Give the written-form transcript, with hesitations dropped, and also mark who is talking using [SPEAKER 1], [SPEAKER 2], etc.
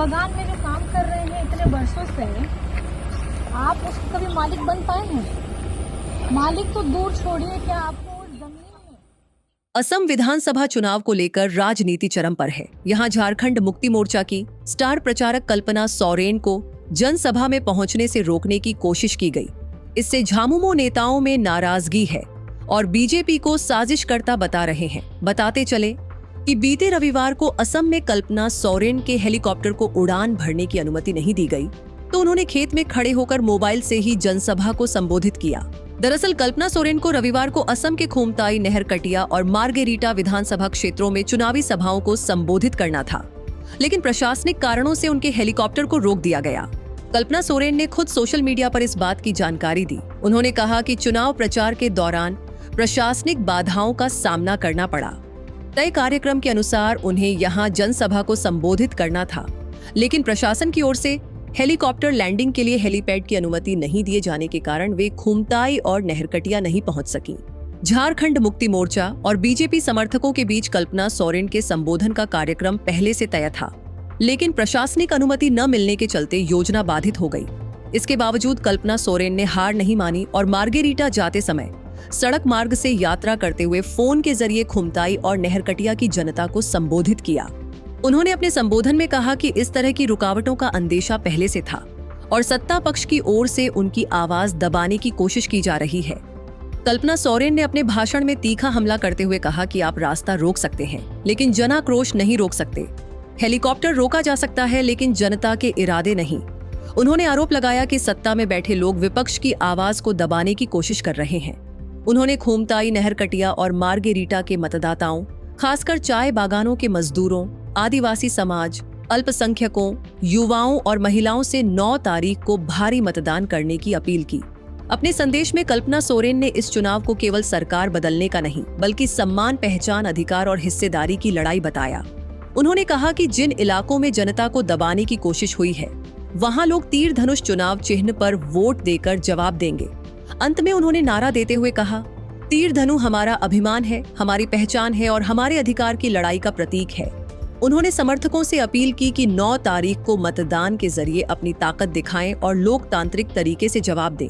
[SPEAKER 1] बगान में जो काम कर रहे हैं इतने वर्षों से, आप उसके कभी मालिक बन पाए हैं? मालिक तो दूर छोड़िए, क्या आपको उस जमीन में।
[SPEAKER 2] असम विधानसभा चुनाव को लेकर राजनीति चरम पर है। यहाँ झारखंड मुक्ति मोर्चा की स्टार प्रचारक कल्पना सोरेन को जनसभा में पहुंचने से रोकने की कोशिश की गई। इससे झामुमो नेताओं में नाराजगी है और बीजेपी को साजिशकर्ता बता रहे हैं। बताते चले कि बीते रविवार को असम में कल्पना सोरेन के हेलीकॉप्टर को उड़ान भरने की अनुमति नहीं दी गई, तो उन्होंने खेत में खड़े होकर मोबाइल से ही जनसभा को संबोधित किया। दरअसल कल्पना सोरेन को रविवार को असम के खुमताई, नहरकटिया और मार्गेरिटा विधानसभा क्षेत्रों में चुनावी सभाओं को संबोधित करना था, लेकिन प्रशासनिक कारणों से उनके हेलीकॉप्टर को रोक दिया गया। कल्पना सोरेन ने खुद सोशल मीडिया पर इस बात की जानकारी दी। उन्होंने कहा कि चुनाव प्रचार के दौरान प्रशासनिक बाधाओं का सामना करना पड़ा। तय कार्यक्रम के अनुसार उन्हें यहां जनसभा को संबोधित करना था, लेकिन प्रशासन की ओर से हेलीकॉप्टर लैंडिंग के लिए हेलीपैड की अनुमति नहीं दिए जाने के कारण वे खुमताई और नहरकटिया नहीं पहुंच सकी। झारखंड मुक्ति मोर्चा और बीजेपी समर्थकों के बीच कल्पना सोरेन के संबोधन का कार्यक्रम पहले से तय था, लेकिन प्रशासनिक अनुमति न मिलने के चलते योजना बाधित हो गई। इसके बावजूद कल्पना सोरेन ने हार नहीं मानी और मार्गेरिटा जाते समय सड़क मार्ग से यात्रा करते हुए फोन के जरिए खुमताई और नहरकटिया की जनता को संबोधित किया। उन्होंने अपने संबोधन में कहा कि इस तरह की रुकावटों का अंदेशा पहले से था और सत्ता पक्ष की ओर से उनकी आवाज दबाने की कोशिश की जा रही है। कल्पना सोरेन ने अपने भाषण में तीखा हमला करते हुए कहा कि आप रास्ता रोक सकते हैं, लेकिन जनाक्रोश नहीं रोक सकते। हेलीकॉप्टर रोका जा सकता है, लेकिन जनता के इरादे नहीं। उन्होंने आरोप लगाया कि सत्ता में बैठे लोग विपक्ष की आवाज को दबाने की कोशिश कर रहे हैं। उन्होंने खुमताई, नहरकटिया और मार्गेरिटा के मतदाताओं, खासकर चाय बागानों के मजदूरों, आदिवासी समाज, अल्पसंख्यकों, युवाओं और महिलाओं से 9 तारीख को भारी मतदान करने की अपील की। अपने संदेश में कल्पना सोरेन ने इस चुनाव को केवल सरकार बदलने का नहीं, बल्कि सम्मान, पहचान, अधिकार और हिस्सेदारी की लड़ाई बताया। उन्होंने कहा कि जिन इलाकों में जनता को दबाने की कोशिश हुई है, वहां लोग तीर धनुष चुनाव चिन्ह पर वोट देकर जवाब देंगे। अंत में उन्होंने नारा देते हुए कहा, तीर धनु हमारा अभिमान है, हमारी पहचान है और हमारे अधिकार की लड़ाई का प्रतीक है। उन्होंने समर्थकों से अपील की कि 9 तारीख को मतदान के जरिए अपनी ताकत दिखाएं और लोकतांत्रिक तरीके से जवाब दें।